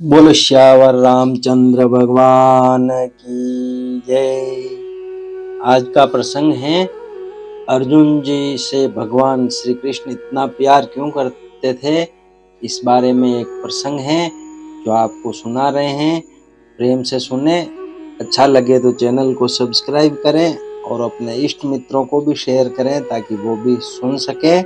बोलो श्यावर रामचंद्र भगवान की जय। आज का प्रसंग है अर्जुन जी से भगवान श्री कृष्ण इतना प्यार क्यों करते थे। इस बारे में एक प्रसंग है जो आपको सुना रहे हैं। प्रेम से सुने। अच्छा लगे तो चैनल को सब्सक्राइब करें और अपने इष्ट मित्रों को भी शेयर करें ताकि वो भी सुन सके।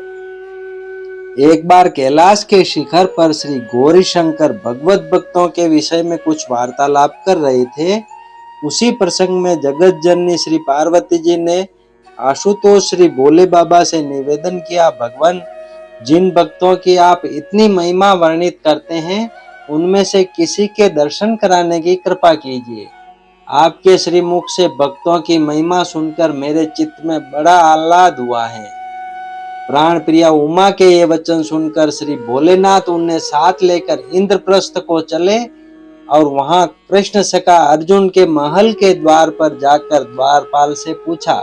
एक बार कैलाश के शिखर पर श्री गौरी शंकर भगवत भक्तों के विषय में कुछ वार्तालाप कर रहे थे। उसी प्रसंग में जगत जननी श्री पार्वती जी ने आशुतोष श्री भोले बाबा से निवेदन किया, भगवान जिन भक्तों की आप इतनी महिमा वर्णित करते हैं उनमें से किसी के दर्शन कराने की कृपा कीजिए। आपके श्रीमुख से भक्तों की महिमा सुनकर मेरे चित्त में बड़ा आह्लाद हुआ है। प्राण प्रिया उमा के ये वचन सुनकर श्री भोलेनाथ उन्हें साथ लेकर इंद्रप्रस्थ को चले और वहां कृष्ण सखा अर्जुन के महल के द्वार पर जाकर द्वारपाल से पूछा,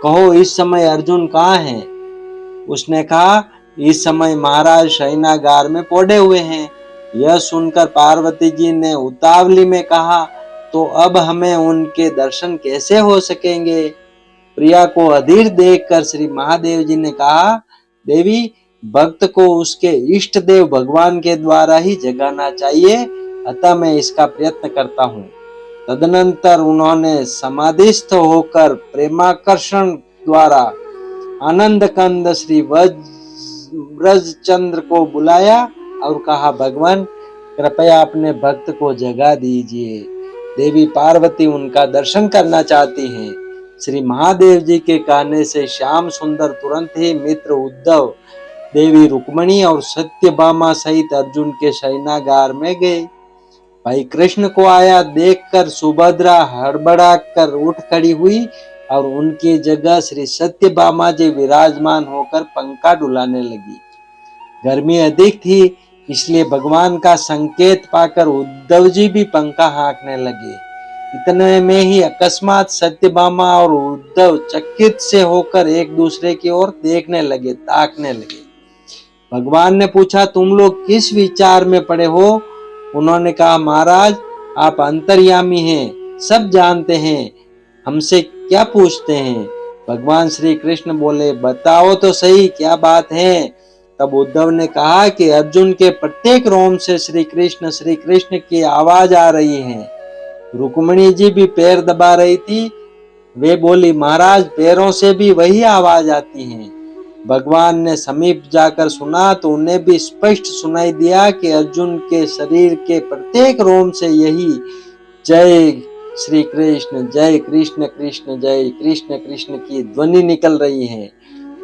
कहो इस समय अर्जुन कहाँ है? उसने कहा, इस समय महाराज शयनागार में पड़े हुए हैं। यह सुनकर पार्वती जी ने उतावली में कहा, तो अब हमें उनके दर्शन कैसे हो सकेंगे? प्रिया को अधीर देखकर श्री महादेव जी ने कहा, देवी भक्त को उसके इष्ट देव भगवान के द्वारा ही जगाना चाहिए, अतः मैं इसका प्रयत्न करता हूँ। तदनंतर उन्होंने समाधिस्थ होकर प्रेमाकर्षण द्वारा आनंद कंद श्री ब्रजचंद्र को बुलाया और कहा, भगवान कृपया अपने भक्त को जगा दीजिए। देवी पार्वती उनका दर्शन करना चाहती हैं। श्री महादेव जी के कहने से श्याम सुंदर तुरंत ही मित्र उद्धव, देवी रुक्मणी और सत्यभामा सहित अर्जुन के शयनागार में गए। भाई कृष्ण को आया देखकर सुभद्रा हड़बड़ा कर उठ खड़ी हुई और उनकी जगह श्री सत्यभामा जी विराजमान होकर पंखा डुलाने लगी। गर्मी अधिक थी इसलिए भगवान का संकेत पाकर उद्धव जी भी पंखा हाँकने लगे। इतने में ही अकस्मात सत्यभामा और उद्धव चकित से होकर एक दूसरे की ओर देखने लगे, ताकने लगे। भगवान ने पूछा, तुम लोग किस विचार में पड़े हो? उन्होंने कहा, महाराज आप अंतर्यामी हैं, सब जानते हैं, हमसे क्या पूछते हैं? भगवान श्री कृष्ण बोले, बताओ तो सही क्या बात है? तब उद्धव ने कहा कि अर्जुन के प्रत्येक रोम से श्री कृष्ण की आवाज आ रही है। रुक्मणी जी भी पैर दबा रही थी। वे बोली, महाराज पैरों से भी वही आवाज आती है। भगवान ने समीप जाकर सुना तो उन्हें भी स्पष्ट सुनाई दिया कि अर्जुन के शरीर के प्रत्येक रोम से यही जय श्री कृष्ण, जय कृष्ण कृष्ण, जय कृष्ण कृष्ण की ध्वनि निकल रही है।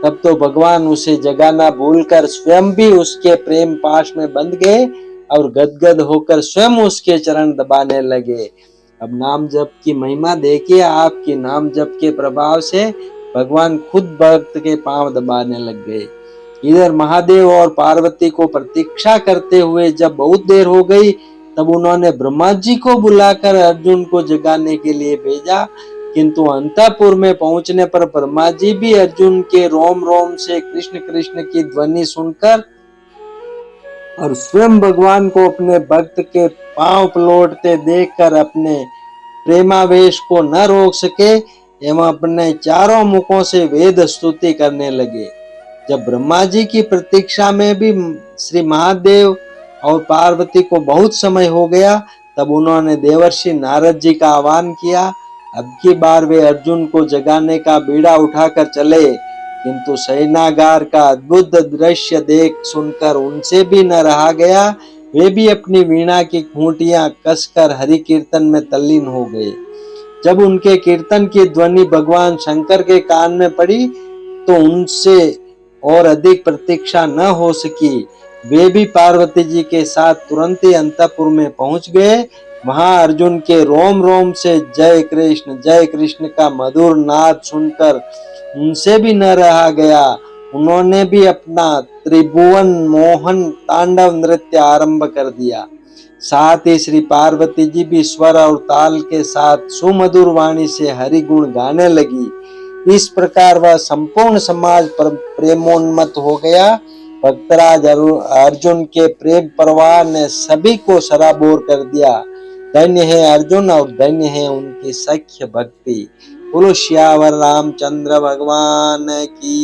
तब तो भगवान उसे जगाना भूलकर स्वयं भी उसके प्रेम पाश में बंध गए और गदगद होकर स्वयं उसके चरण दबाने लगे। अब नाम जप की महिमा देखिए। आपकी नाम जप के प्रभाव से भगवान खुद भक्त के पांव दबाने लग गए। इधर महादेव और पार्वती को प्रतीक्षा करते हुए जब बहुत देर हो गई तब उन्होंने ब्रह्मा जी को बुलाकर अर्जुन को जगाने के लिए भेजा, किंतु अंतःपुर में पहुंचने पर ब्रह्मा जी भी अर्जुन के रोम रोम से कृष्ण कृष्ण की ध्वनि सुनकर और स्वयं भगवान को अपने भक्त के पांव पलटते देखकर अपने प्रेमावेश को न रोक सके एवं अपने चारों मुखों से वेद स्तुति करने लगे। जब ब्रह्मा जी की प्रतीक्षा में भी श्री महादेव और पार्वती को बहुत समय हो गया तब उन्होंने देवर्षि नारद जी का आह्वान किया। अब की बार वे अर्जुन को जगाने का बीड़ा उठाकर चले, किंतु शयनागार का अद्भुत दृश्य देख सुनकर उनसे भी न रहा गया। वे भी अपनी वीणा की खूंटियां कसकर हरि कीर्तन में तल्लीन हो गए। जब उनके कीर्तन की ध्वनि भगवान शंकर के कान में पड़ी तो उनसे और अधिक प्रतीक्षा न हो सकी। वे भी पार्वती जी के साथ तुरंत ही अंतःपुर में पहुंच गए। वहां अर्जुन के रोम रोम से जय कृष्ण का मधुर नाद सुनकर उनसे भी न रहा गया। उन्होंने भी अपना त्रिभुवन मोहन तांडव नृत्य आरंभ कर दिया। साथ ही श्री पार्वती जी भी स्वर और ताल के साथ सुमधुर वाणी से हरि गुण गाने लगी। इस प्रकार वह संपूर्ण समाज पर प्रेमोन्मत्त हो गया। भक्तराज अर्जुन के प्रेम प्रवाह ने सभी को सराबोर कर दिया। धन्य है अर्जुन और धन्य है उनकी सख्य भक्ति। बोलो श्यावर रामचंद्र भगवान की